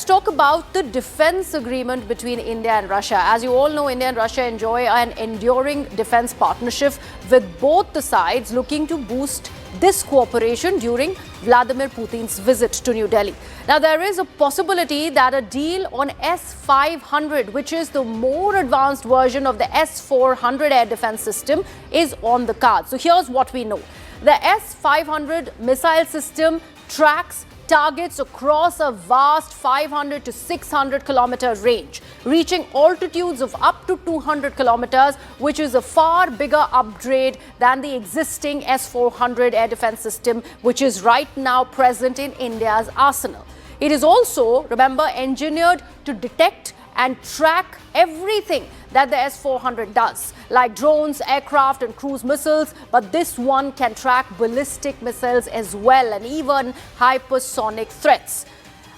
talk about the defense agreement between India and Russia. As you all know, India and Russia enjoy an enduring defense partnership, with both the sides looking to boost this cooperation during Vladimir Putin's visit to New Delhi. Now, there is a possibility that a deal on S-500, which is the more advanced version of the S-400 air defense system, is on the cards. So here's what we know. The S-500 missile system tracks targets across a vast 500 to 600 kilometer range, reaching altitudes of up to 200 kilometers, which is a far bigger upgrade than the existing S-400 air defense system, which is right now present in India's arsenal. It is also, remember, engineered to detect and track everything that the S-400 does, like drones, aircraft and cruise missiles, but this one can track ballistic missiles as well, and even hypersonic threats.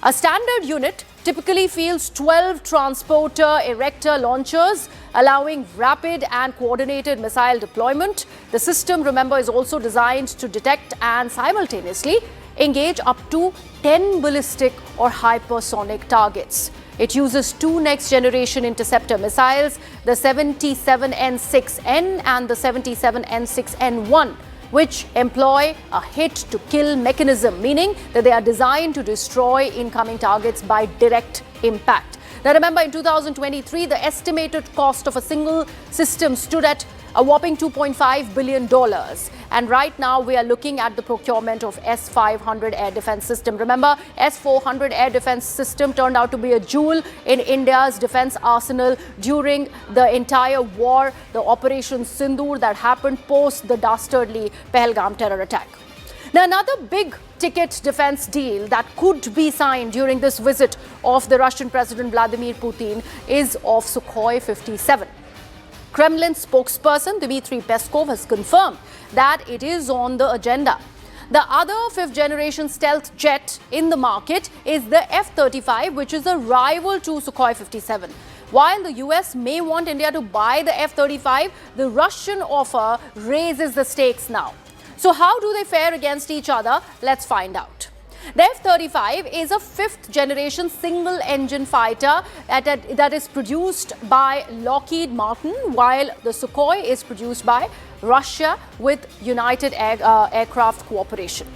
A standard unit typically fields 12 transporter erector launchers, allowing rapid and coordinated missile deployment. The system, remember, is also designed to detect and simultaneously engage up to 10 ballistic or hypersonic targets. It uses two next-generation interceptor missiles, the 77N6N and the 77N6N1, which employ a hit-to-kill mechanism, meaning that they are designed to destroy incoming targets by direct impact. Now, remember, in 2023, the estimated cost of a single system stood at a whopping $2.5 billion. And right now, we are looking at the procurement of S-500 air defense system. Remember, S-400 air defense system turned out to be a jewel in India's defense arsenal during the entire war, the Operation Sindoor that happened post the dastardly Pahalgam terror attack. Now, another big ticket defense deal that could be signed during this visit of the Russian President Vladimir Putin is of Sukhoi 57. Kremlin spokesperson Dmitry Peskov has confirmed that it is on the agenda. The other fifth-generation stealth jet in the market is the F-35, which is a rival to Sukhoi 57. While the US may want India to buy the F-35, the Russian offer raises the stakes now. So how do they fare against each other? Let's find out. The F-35 is a fifth-generation single-engine fighter that is produced by Lockheed Martin, while the Sukhoi is produced by Russia with United Aircraft Cooperation.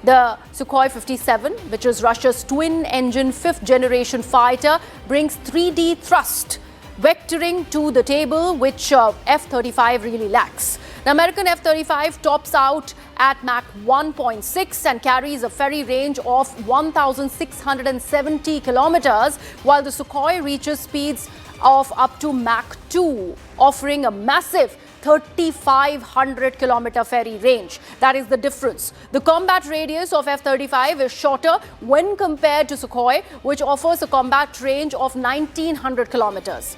The Sukhoi 57, which is Russia's twin-engine fifth-generation fighter, brings 3D thrust vectoring to the table, which F-35 really lacks. The American F-35 tops out at Mach 1.6 and carries a ferry range of 1,670 kilometers, while the Sukhoi reaches speeds of up to Mach 2, offering a massive 3,500 kilometer ferry range. That is the difference. The combat radius of F-35 is shorter when compared to Sukhoi, which offers a combat range of 1,900 kilometers.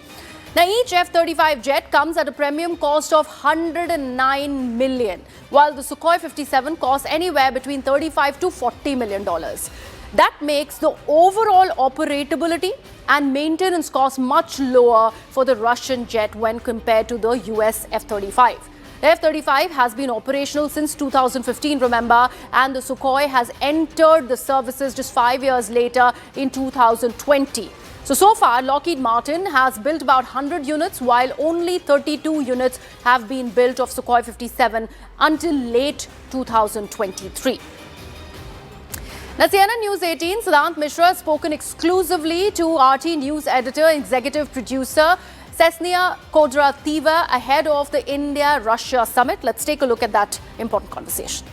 Now, each F-35 jet comes at a premium cost of $109 million, while the Sukhoi 57 costs anywhere between $35 to $40 million. That makes the overall operability and maintenance costs much lower for the Russian jet when compared to the US F-35. The F-35 has been operational since 2015, remember, and the Sukhoi has entered the services just 5 years later in 2020. So far, Lockheed Martin has built about 100 units, while only 32 units have been built of Sukhoi 57 until late 2023. Now, CNN News 18, Siddhant Mishra has spoken exclusively to RT News editor and executive producer Sesnia Kodrativa ahead of the India-Russia summit. Let's take a look at that important conversation.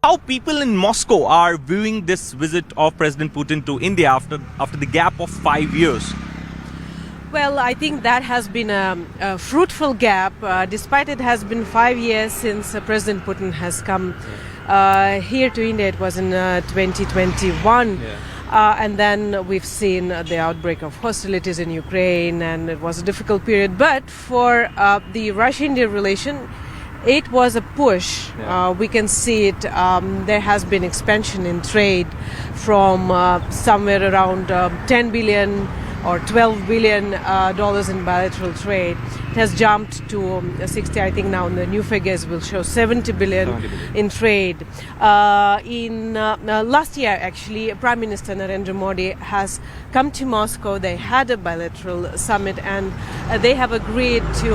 How people in Moscow are viewing this visit of President Putin to India after the gap of 5 years? Well, I think that has been a fruitful gap, despite it has been 5 years since President Putin has come here to India. It was in 2021. And then we've seen the outbreak of hostilities in Ukraine, and it was a difficult period. But for the Russia-India relation, it was a push. We can see it. There has been expansion in trade from somewhere around 10 billion or $12 billion in bilateral trade has jumped to 60. I think now the new figures will show 70 billion in trade. Last year, actually, Prime Minister Narendra Modi has come to Moscow. They had a bilateral summit, and they have agreed to.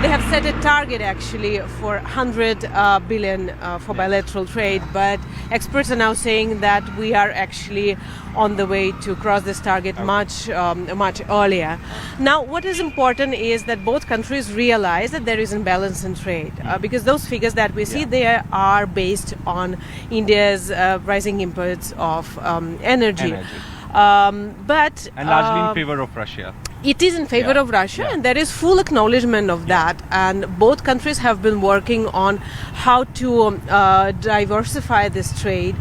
They have set a target actually for 100 billion for bilateral trade, but experts are now saying that we are actually on the way to cross this target much earlier. Now, what is important is that both countries realize that there is an imbalance in trade, because those figures that we see there are based on India's rising imports of energy. But and largely in favor of Russia. It is in favor of Russia, and there is full acknowledgement of that. And both countries have been working on how to diversify this trade.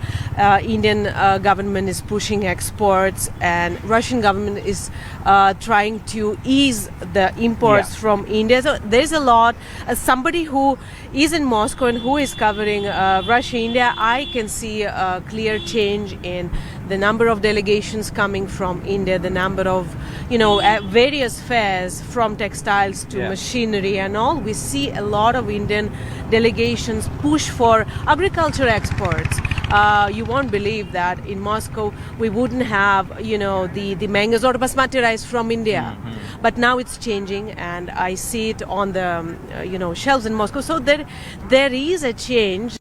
Indian government is pushing exports, and Russian government is trying to ease the imports from India. So there's a lot. As somebody who is in Moscow and who is covering Russia-India, I can see a clear change in the number of delegations coming from India, the number of, various fairs from textiles to machinery and all. We see a lot of Indian delegations push for agriculture exports. You won't believe that in Moscow we wouldn't have, the mangoes or basmati rice from India. But now it's changing, and I see it on the, shelves in Moscow. So there is a change.